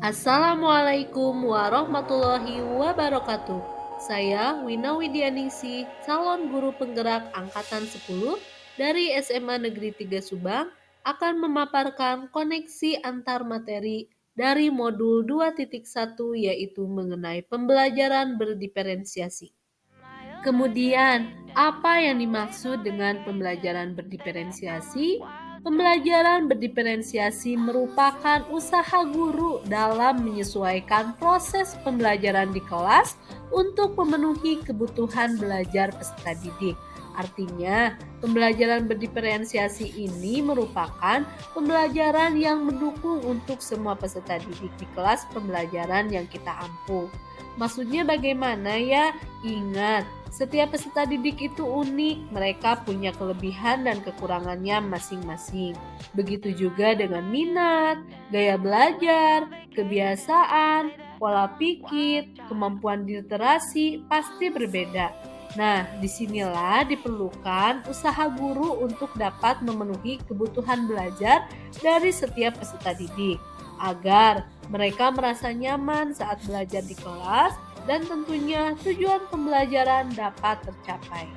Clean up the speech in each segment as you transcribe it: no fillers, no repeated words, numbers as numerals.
Assalamualaikum warahmatullahi wabarakatuh. Saya Wina Widianingsih, calon guru penggerak angkatan 10 dari SMA Negeri 3 Subang, akan memaparkan koneksi antar materi dari modul 2.1 yaitu mengenai pembelajaran berdiferensiasi. Kemudian, apa yang dimaksud dengan pembelajaran berdiferensiasi? Pembelajaran berdiferensiasi merupakan usaha guru dalam menyesuaikan proses pembelajaran di kelas untuk memenuhi kebutuhan belajar peserta didik. Artinya, pembelajaran berdiferensiasi ini merupakan pembelajaran yang mendukung untuk semua peserta didik di kelas pembelajaran yang kita ampu. Maksudnya bagaimana ya? Ingat, setiap peserta didik itu unik, mereka punya kelebihan dan kekurangannya masing-masing. Begitu juga dengan minat, gaya belajar, kebiasaan, pola pikir, kemampuan literasi pasti berbeda. Nah, disinilah diperlukan usaha guru untuk dapat memenuhi kebutuhan belajar dari setiap peserta didik, agar mereka merasa nyaman saat belajar di kelas dan tentunya tujuan pembelajaran dapat tercapai.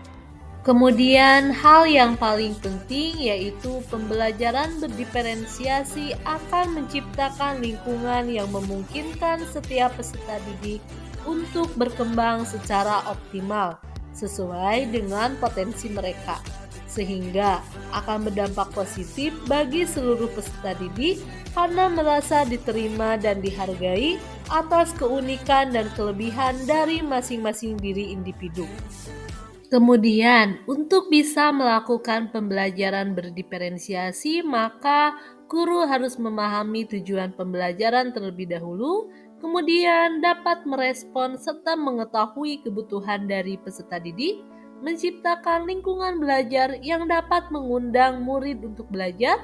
Kemudian hal yang paling penting yaitu pembelajaran berdiferensiasi akan menciptakan lingkungan yang memungkinkan setiap peserta didik untuk berkembang secara optimal sesuai dengan potensi mereka, sehingga akan berdampak positif bagi seluruh peserta didik karena merasa diterima dan dihargai atas keunikan dan kelebihan dari masing-masing diri individu. Kemudian, untuk bisa melakukan pembelajaran berdiferensiasi, maka guru harus memahami tujuan pembelajaran terlebih dahulu, kemudian dapat merespon serta mengetahui kebutuhan dari peserta didik, menciptakan lingkungan belajar yang dapat mengundang murid untuk belajar,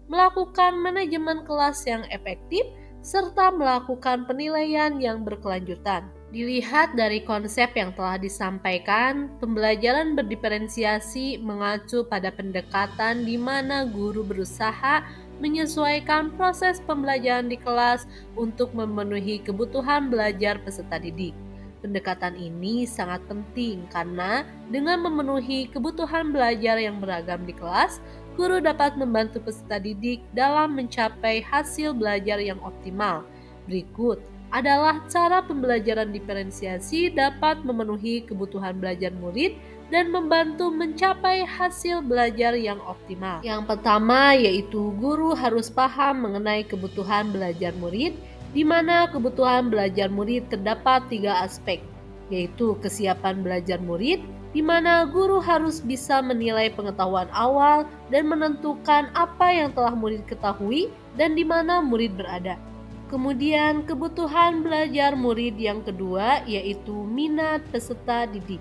melakukan manajemen kelas yang efektif, serta melakukan penilaian yang berkelanjutan. Dilihat dari konsep yang telah disampaikan, pembelajaran berdiferensiasi mengacu pada pendekatan di mana guru berusaha menyesuaikan proses pembelajaran di kelas untuk memenuhi kebutuhan belajar peserta didik. Pendekatan ini sangat penting karena dengan memenuhi kebutuhan belajar yang beragam di kelas, guru dapat membantu peserta didik dalam mencapai hasil belajar yang optimal. Berikut adalah cara pembelajaran diferensiasi dapat memenuhi kebutuhan belajar murid dan membantu mencapai hasil belajar yang optimal. Yang pertama yaitu guru harus paham mengenai kebutuhan belajar murid, di mana kebutuhan belajar murid terdapat 3 aspek, yaitu kesiapan belajar murid, di mana guru harus bisa menilai pengetahuan awal dan menentukan apa yang telah murid ketahui dan di mana murid berada. Kemudian kebutuhan belajar murid yang kedua yaitu minat peserta didik.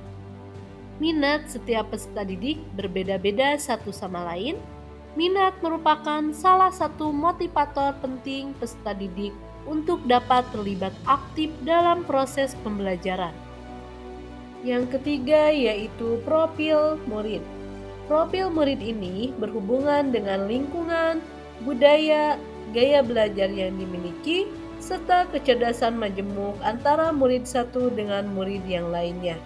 Minat setiap peserta didik berbeda-beda satu sama lain. Minat merupakan salah satu motivator penting peserta didik untuk dapat terlibat aktif dalam proses pembelajaran. Yang ketiga yaitu profil murid. Profil murid ini berhubungan dengan lingkungan, budaya, gaya belajar yang dimiliki, serta kecerdasan majemuk antara murid satu dengan murid yang lainnya.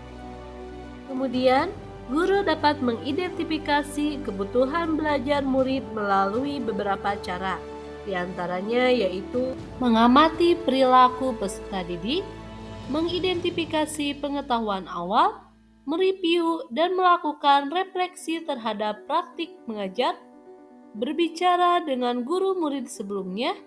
Kemudian, guru dapat mengidentifikasi kebutuhan belajar murid melalui beberapa cara. Di antaranya yaitu mengamati perilaku peserta didik, mengidentifikasi pengetahuan awal, mereview dan melakukan refleksi terhadap praktik mengajar, berbicara dengan guru murid sebelumnya,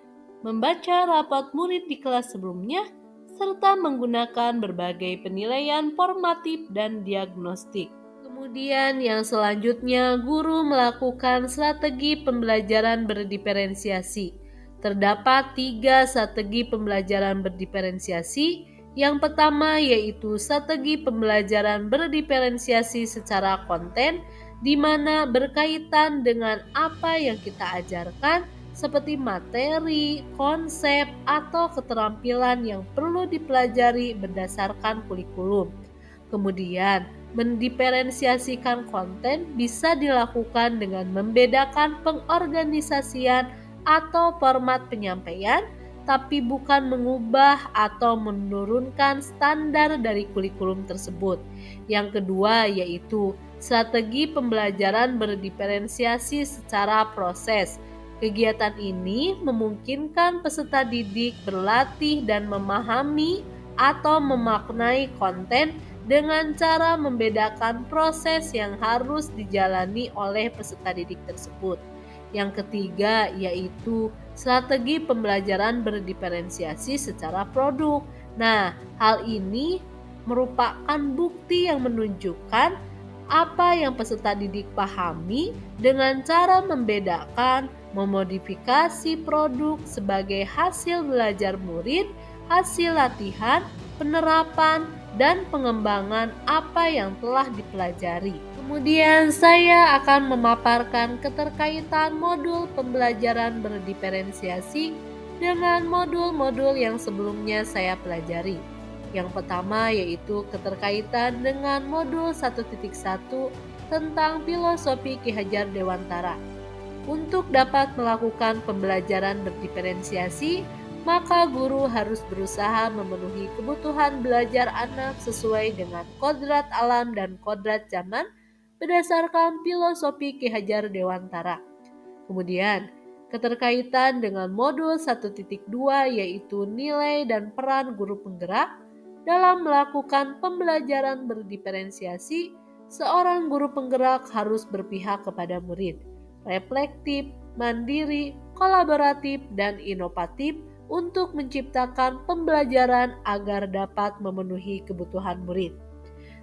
membaca rapat murid di kelas sebelumnya, serta menggunakan berbagai penilaian formatif dan diagnostik. Kemudian yang selanjutnya, guru melakukan strategi pembelajaran berdiferensiasi. Terdapat 3 strategi pembelajaran berdiferensiasi. Yang pertama yaitu strategi pembelajaran berdiferensiasi secara konten, di mana berkaitan dengan apa yang kita ajarkan seperti materi, konsep, atau keterampilan yang perlu dipelajari berdasarkan kurikulum. Kemudian, mendiferensiasikan konten bisa dilakukan dengan membedakan pengorganisasian atau format penyampaian, tapi bukan mengubah atau menurunkan standar dari kurikulum tersebut. Yang kedua yaitu strategi pembelajaran berdiferensiasi secara proses. Kegiatan ini memungkinkan peserta didik berlatih dan memahami atau memaknai konten dengan cara membedakan proses yang harus dijalani oleh peserta didik tersebut. Yang ketiga yaitu strategi pembelajaran berdiferensiasi secara produk. Nah, hal ini merupakan bukti yang menunjukkan apa yang peserta didik pahami dengan cara membedakan, memodifikasi produk sebagai hasil belajar murid, hasil latihan, penerapan, dan pengembangan apa yang telah dipelajari. Kemudian saya akan memaparkan keterkaitan modul pembelajaran berdiferensiasi dengan modul-modul yang sebelumnya saya pelajari. Yang pertama yaitu keterkaitan dengan modul 1.1 tentang filosofi Ki Hajar Dewantara. Untuk dapat melakukan pembelajaran berdiferensiasi, maka guru harus berusaha memenuhi kebutuhan belajar anak sesuai dengan kodrat alam dan kodrat zaman berdasarkan filosofi Ki Hajar Dewantara. Kemudian, keterkaitan dengan modul 1.2 yaitu nilai dan peran guru penggerak dalam melakukan pembelajaran berdiferensiasi, seorang guru penggerak harus berpihak kepada murid, reflektif, mandiri, kolaboratif, dan inovatif untuk menciptakan pembelajaran agar dapat memenuhi kebutuhan murid.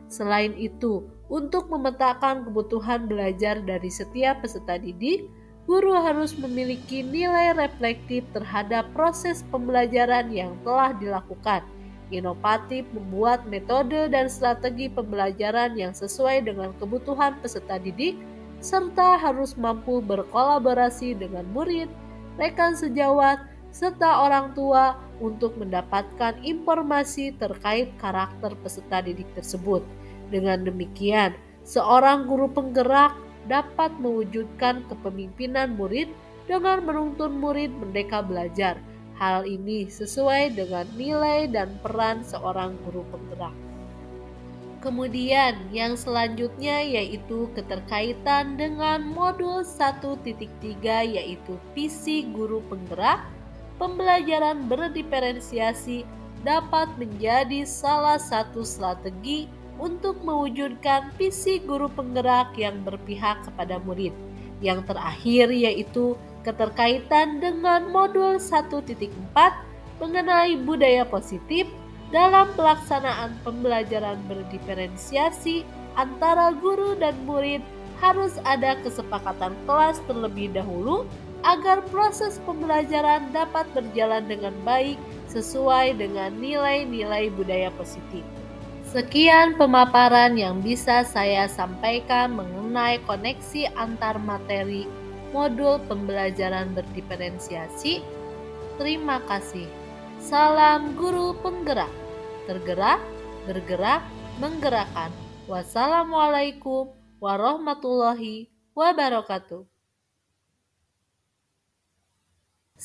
Selain itu, untuk memetakan kebutuhan belajar dari setiap peserta didik, guru harus memiliki nilai reflektif terhadap proses pembelajaran yang telah dilakukan, inovatif membuat metode dan strategi pembelajaran yang sesuai dengan kebutuhan peserta didik, serta harus mampu berkolaborasi dengan murid, rekan sejawat, serta orang tua untuk mendapatkan informasi terkait karakter peserta didik tersebut. Dengan demikian, seorang guru penggerak dapat mewujudkan kepemimpinan murid dengan menuntun murid merdeka belajar. Hal ini sesuai dengan nilai dan peran seorang guru penggerak. Kemudian yang selanjutnya yaitu keterkaitan dengan modul 1.3 yaitu visi guru penggerak. Pembelajaran berdiferensiasi dapat menjadi salah satu strategi untuk mewujudkan visi guru penggerak yang berpihak kepada murid. Yang terakhir yaitu keterkaitan dengan modul 1.4 mengenai budaya positif. Dalam pelaksanaan pembelajaran berdiferensiasi antara guru dan murid harus ada kesepakatan kelas terlebih dahulu agar proses pembelajaran dapat berjalan dengan baik sesuai dengan nilai-nilai budaya positif. Sekian pemaparan yang bisa saya sampaikan mengenai koneksi antar materi modul pembelajaran berdiferensiasi. Terima kasih. Salam guru penggerak, tergerak, bergerak, menggerakkan. Wassalamualaikum warahmatullahi wabarakatuh.